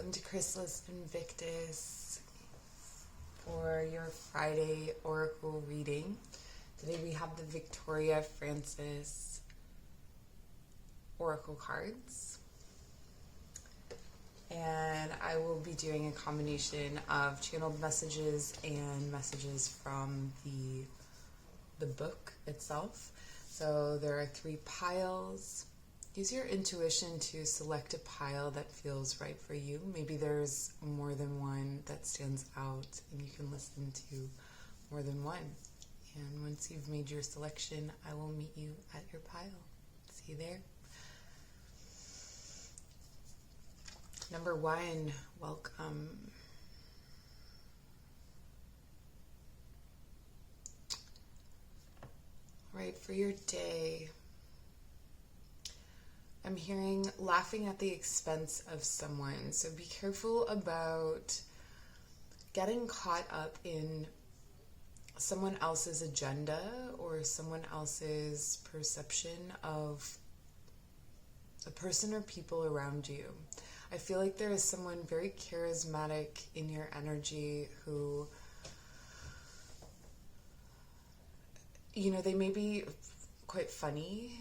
welcome to Chrysalis Invictus for your Friday Oracle reading. Today we have the Victoria Francis Oracle cards. And I will be doing a combination of channeled messages and messages from the book itself. So there are 3 piles. Use your intuition to select a pile that feels right for you. Maybe there's more than one that stands out and you can listen to more than one. And once you've made your selection, I will meet you at your pile. See you there. Number 1, welcome. All right, for your day, I'm hearing laughing at the expense of someone. So be careful about getting caught up in someone else's agenda or someone else's perception of a person or people around you. I feel like there is someone very charismatic in your energy who, you know, they may be quite funny,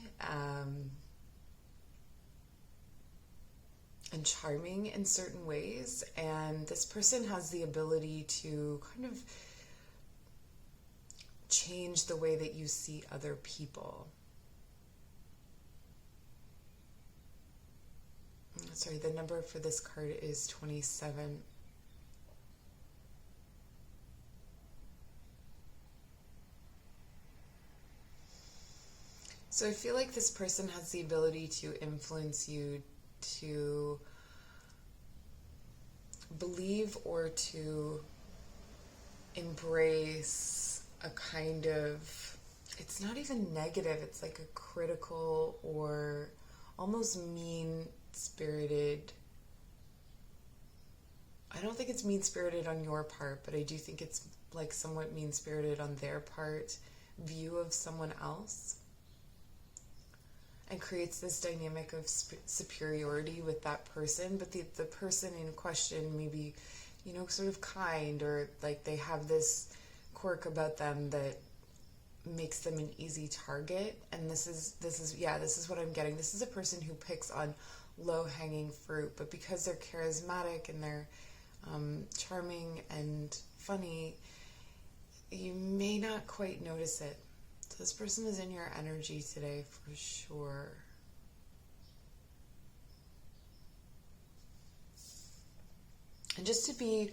and charming in certain ways, and this person has the ability to kind of change the way that you see other people. Sorry, the number for this card is 27. So I feel like this person has the ability to influence you to believe or to embrace a kind of, it's not even negative, it's like a critical or almost mean-spirited. I don't think it's mean-spirited on your part, but I do think it's like somewhat mean-spirited on their part view of someone else. And creates this dynamic of superiority with that person, but the person in question may be, you know, sort of kind, or like they have this quirk about them that makes them an easy target. And this is what I'm getting. This is a person who picks on low-hanging fruit, but because they're charismatic and they're charming and funny, you may not quite notice it. So this person is in your energy today for sure. And just to be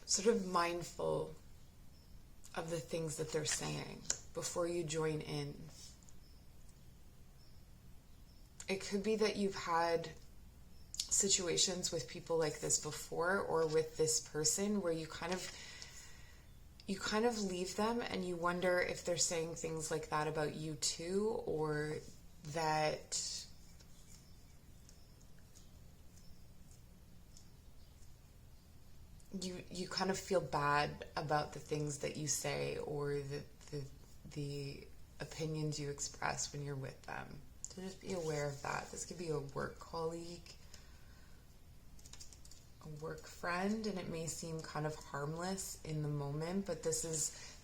sort of mindful of the things that they're saying before you join in. It could be that you've had situations with people like this before, or with this person where you kind of leave them and you wonder if they're saying things like that about you too, or that you kind of feel bad about the things that you say or the opinions you express when you're with them. So just be aware of that. This could be a work colleague, a work friend, and it may seem kind of harmless in the moment, but this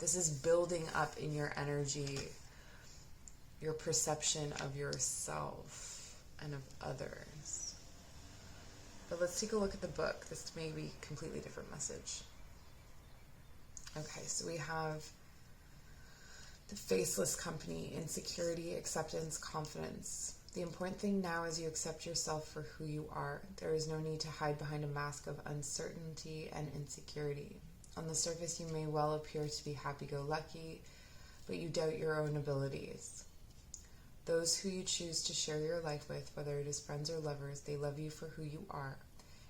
is building up in your energy, your perception of yourself and of others. But let's take a look at the book. This may be a completely different message. Okay, so we have the faceless company, insecurity, acceptance, confidence. The important thing now is you accept yourself for who you are. There is no need to hide behind a mask of uncertainty and insecurity. On the surface, you may well appear to be happy-go-lucky, but you doubt your own abilities. Those who you choose to share your life with, whether it is friends or lovers, they love you for who you are.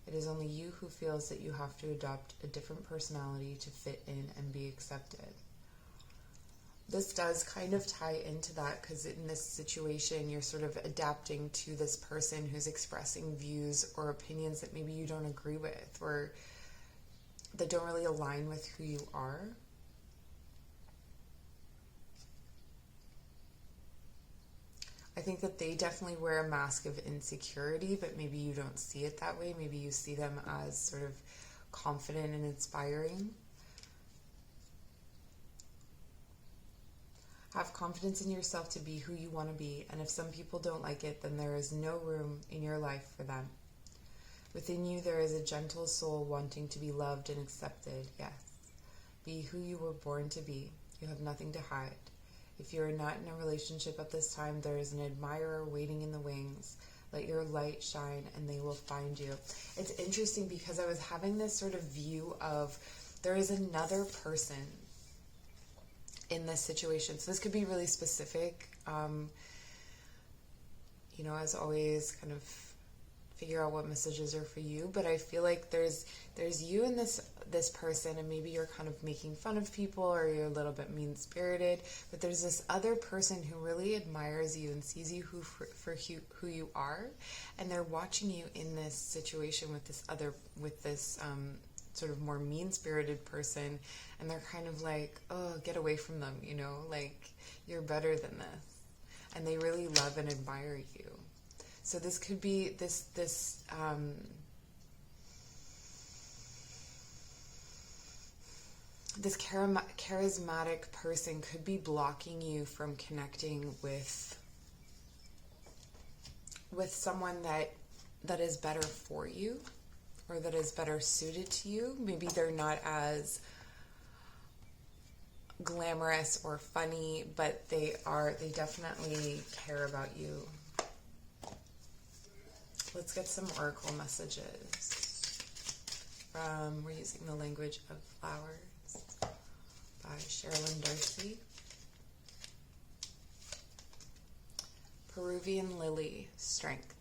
It is only you who feels that you have to adopt a different personality to fit in and be accepted. This does kind of tie into that, because in this situation, you're sort of adapting to this person who's expressing views or opinions that maybe you don't agree with, or that don't really align with who you are. I think that they definitely wear a mask of insecurity, but maybe you don't see it that way. Maybe you see them as sort of confident and inspiring. Have confidence in yourself to be who you want to be, and if some people don't like it, then there is no room in your life for them. Within you, there is a gentle soul wanting to be loved and accepted. Yes. Be who you were born to be. You have nothing to hide. If you are not in a relationship at this time, there is an admirer waiting in the wings. Let your light shine and they will find you. It's interesting because I was having this sort of view of there is another person in this situation. So this could be really specific. As always, kind of figure out what messages are for you. But I feel like there's you and this person, and maybe you're kind of making fun of people or you're a little bit mean-spirited. But there's this other person who really admires you and sees you for who you are, and they're watching you in this situation with this sort of more mean-spirited person, and they're kind of like, oh, get away from them, like you're better than this, and they really love and admire you. So this could be this charismatic person could be blocking you from connecting with someone that is better for you, or that is better suited to you. Maybe they're not as glamorous or funny, but they definitely care about you. Let's get some oracle messages from We're Using the Language of Flowers by Sherilyn Darcy. Peruvian lily, strength.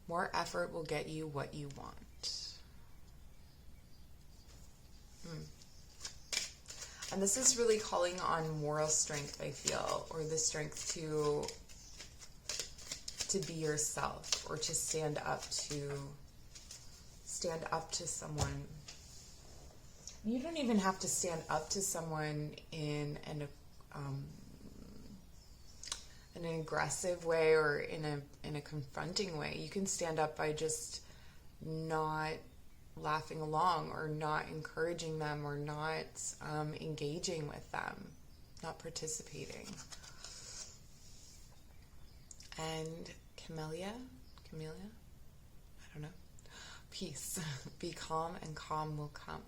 More effort will get you what you want. And this is really calling on moral strength, I feel, or the strength to be yourself, or to stand up to someone. You don't even have to stand up to someone in an aggressive way or in a confronting way. You can stand up by just not laughing along, or not encouraging them, or not engaging with them, not participating. And Camellia, I don't know. Peace. Be calm and calm will come.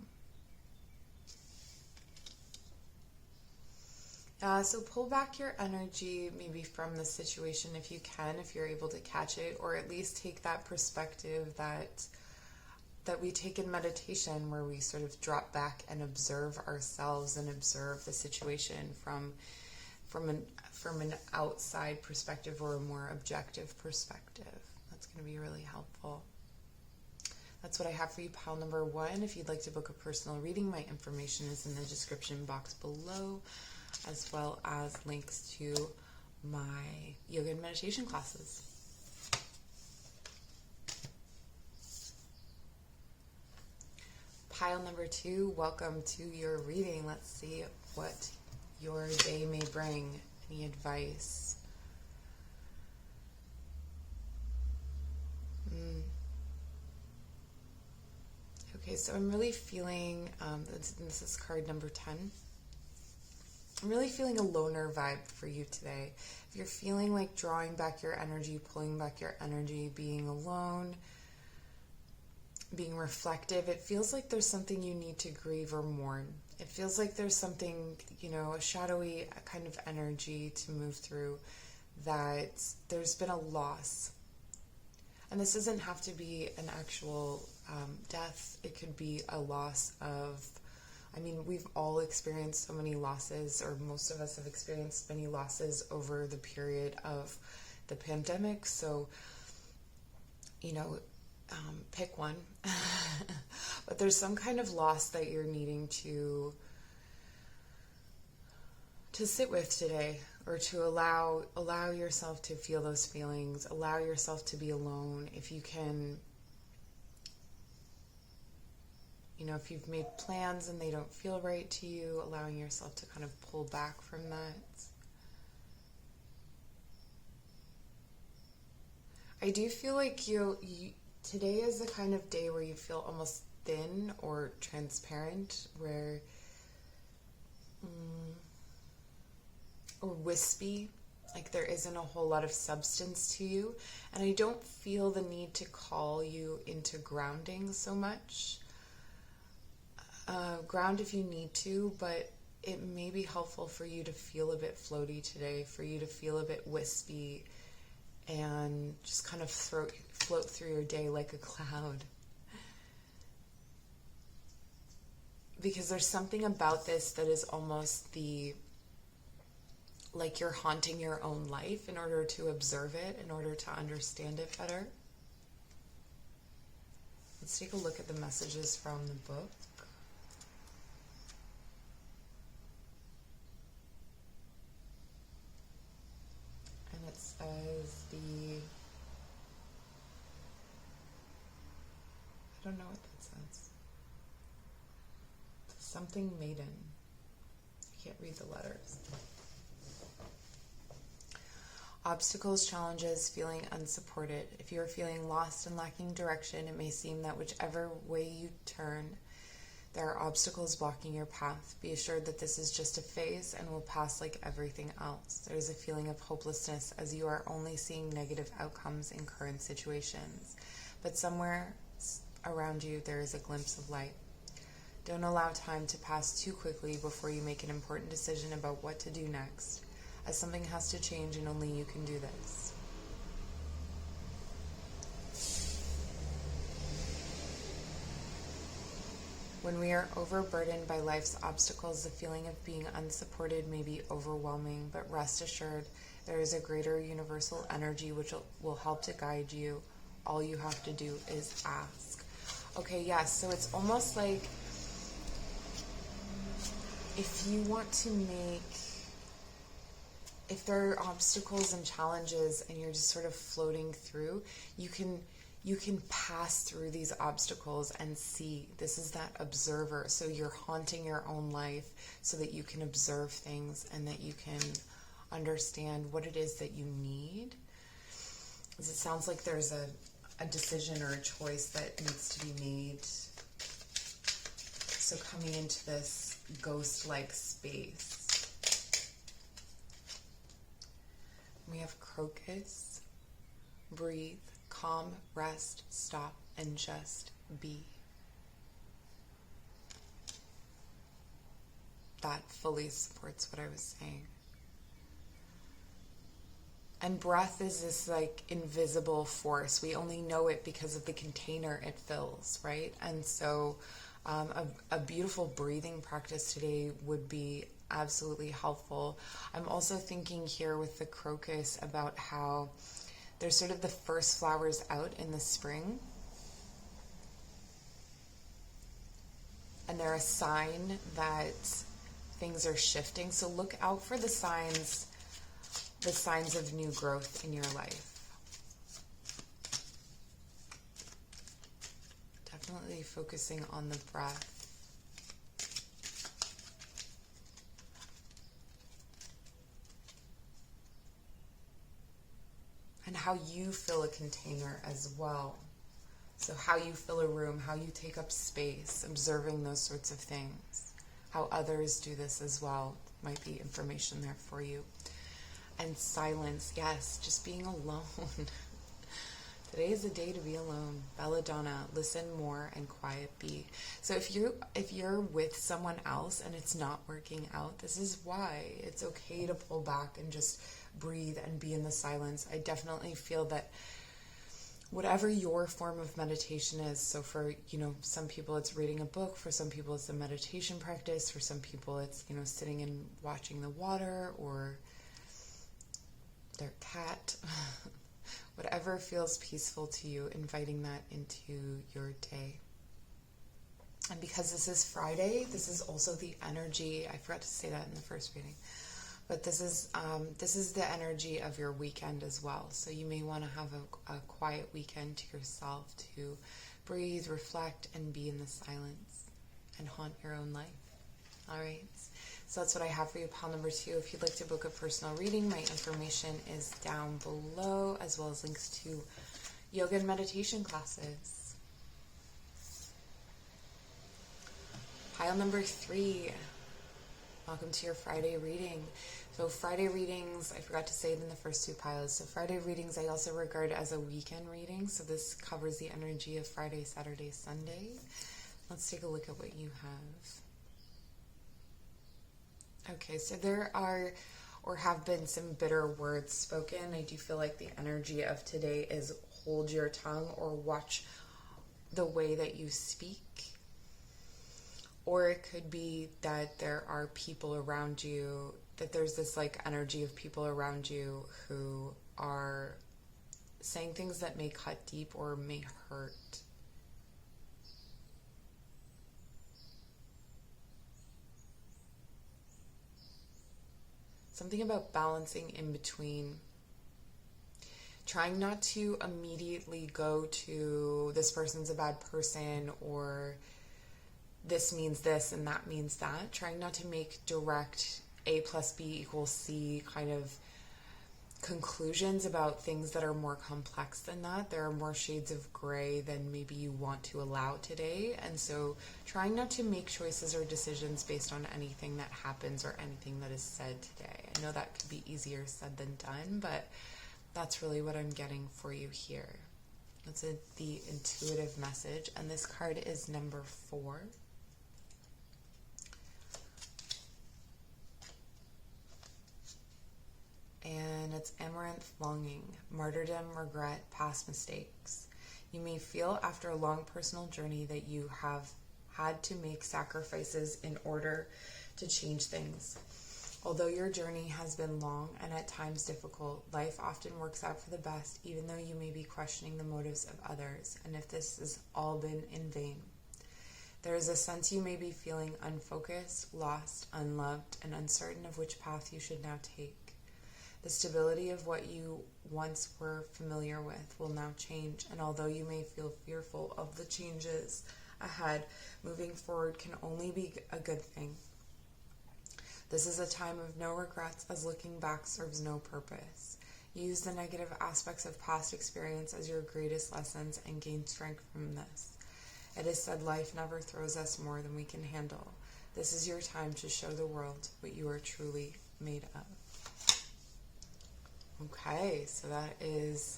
So pull back your energy maybe from the situation if you can, if you're able to catch it, or at least take that perspective that we take in meditation, where we sort of drop back and observe ourselves and observe the situation from an outside perspective, or a more objective perspective. That's going to be really helpful. That's what I have for you, pile number 1. If you'd like to book a personal reading, my information is in the description box below, as well as links to my yoga and meditation classes. Pile number 2, welcome to your reading. Let's see what your day may bring. Any advice? Okay, so I'm really feeling, this is card number 10. I'm really feeling a loner vibe for you today. If you're feeling like drawing back your energy, pulling back your energy, being alone, being reflective, it feels like there's something you need to grieve or mourn. It feels like there's something, a shadowy kind of energy to move through, that there's been a loss. And this doesn't have to be an actual death. It could be a loss of, we've all experienced so many losses, or most of us have experienced many losses over the period of the pandemic. So, pick one. But there's some kind of loss that you're needing to sit with today, or to allow yourself to feel those feelings, allow yourself to be alone. If you can, if you've made plans and they don't feel right to you, allowing yourself to kind of pull back from that. I do feel like you today is the kind of day where you feel almost thin or transparent, where or wispy, like there isn't a whole lot of substance to you. And I don't feel the need to call you into grounding so much. Ground if you need to, but it may be helpful for you to feel a bit floaty today, for you to feel a bit wispy, and just kind of float through your day like a cloud. Because there's something about this that is almost like you're haunting your own life in order to observe it, in order to understand it better. Let's take a look at the messages from the book. And it says I don't know what that says. Something maiden. I can't read the letters. Obstacles, challenges, feeling unsupported. If you are feeling lost and lacking direction, it may seem that whichever way you turn, there are obstacles blocking your path. Be assured that this is just a phase and will pass like everything else. There is a feeling of hopelessness as you are only seeing negative outcomes in current situations. But somewhere around you, there is a glimpse of light. Don't allow time to pass too quickly before you make an important decision about what to do next, as something has to change and only you can do this. When we are overburdened by life's obstacles, the feeling of being unsupported may be overwhelming, but rest assured, there is a greater universal energy which will help to guide you. All you have to do is ask. Okay, yes, so it's almost like if you want to if there are obstacles and challenges and you're just sort of floating through, you can pass through these obstacles and see. This is that observer. So you're haunting your own life so that you can observe things and that you can understand what it is that you need. Because it sounds like there's a decision or a choice that needs to be made. So coming into this ghost-like space. We have crocus, breathe, calm, rest, stop, and just be. That fully supports what I was saying. And breath is this like invisible force. We only know it because of the container it fills, right? And so a beautiful breathing practice today would be absolutely helpful. I'm also thinking here with the crocus about how there's sort of the first flowers out in the spring. And they're a sign that things are shifting. So look out for the signs of new growth in your life. Definitely focusing on the breath. And how you fill a container as well. So how you fill a room, how you take up space, observing those sorts of things. How others do this as well. Might be information there for you. And silence, yes, just being alone. Today is a day to be alone. Belladonna, listen more and quiet be. So if you're with someone else and it's not working out, this is why it's okay to pull back and just breathe and be in the silence. I definitely feel that whatever your form of meditation is, so for, some people it's reading a book, for some people it's a meditation practice, for some people it's, sitting and watching the water or their cat, whatever feels peaceful to you, inviting that into your day. And because this is Friday, this is also the energy, I forgot to say that in the first reading, but this is the energy of your weekend as well. So you may want to have a quiet weekend to yourself to breathe, reflect, and be in the silence and haunt your own life. All right. So that's what I have for you, pile number 2. If you'd like to book a personal reading, my information is down below, as well as links to yoga and meditation classes. Pile number 3. Welcome to your Friday reading. So Friday readings, I forgot to say it in the first 2 piles. So Friday readings I also regard as a weekend reading. So this covers the energy of Friday, Saturday, Sunday. Let's take a look at what you have. Okay, so there are or have been some bitter words spoken. I do feel like the energy of today is hold your tongue or watch the way that you speak. Or it could be that there are people around you, that there's this like energy of people around you who are saying things that may cut deep or may hurt. Something about balancing in between. Trying not to immediately go to this person's a bad person or this means this and that means that. Trying not to make direct A plus B equals C kind of conclusions about things that are more complex than that. There are more shades of gray than maybe you want to allow today. And so trying not to make choices or decisions based on anything that happens or anything that is said today. I know that could be easier said than done, but that's really what I'm getting for you here. That's the intuitive message. And this card is number 4. And it's amaranth longing, martyrdom, regret, past mistakes. You may feel after a long personal journey that you have had to make sacrifices in order to change things. Although your journey has been long and at times difficult, life often works out for the best, even though you may be questioning the motives of others, and if this has all been in vain. There is a sense you may be feeling unfocused, lost, unloved, and uncertain of which path you should now take. The stability of what you once were familiar with will now change, and although you may feel fearful of the changes ahead, moving forward can only be a good thing. This is a time of no regrets, as looking back serves no purpose. Use the negative aspects of past experience as your greatest lessons and gain strength from this. It is said life never throws us more than we can handle. This is your time to show the world what you are truly made of. Okay, so that is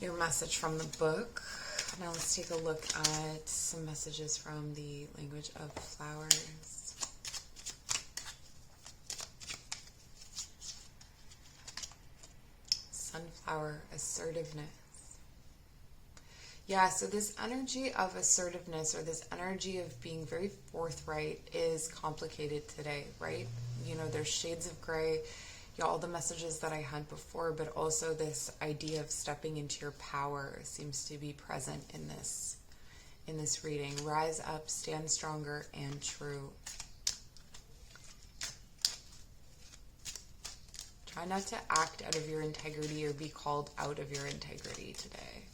your message from the book. Now let's take a look at some messages from the language of flowers. Sunflower, assertiveness. Yeah, so this energy of assertiveness or this energy of being very forthright is complicated today, right? You know, there's shades of gray. All the messages that I had before, but also this idea of stepping into your power seems to be present in this reading. Rise up, stand stronger and true. Try not to act out of your integrity or be called out of your integrity today.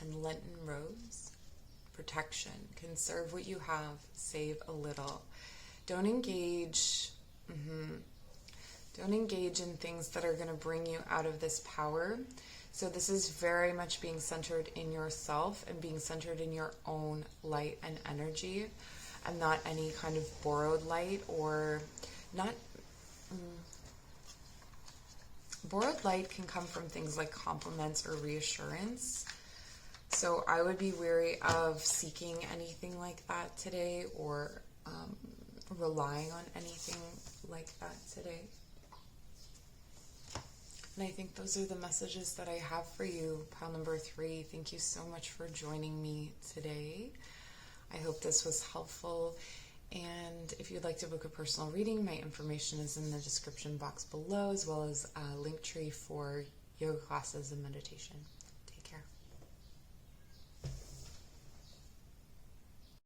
And Lenten rose, protection. Conserve what you have, save a little. Don't engage in things that are going to bring you out of this power. So this is very much being centered in yourself and being centered in your own light and energy, and not any kind of borrowed light or not. Borrowed light can come from things like compliments or reassurance. So I would be wary of seeking anything like that today, or relying on anything like that today. And I think those are the messages that I have for you, pile number 3. Thank you so much for joining me today. I hope this was helpful. And if you'd like to book a personal reading, my information is in the description box below, as well as a link tree for yoga classes and meditation.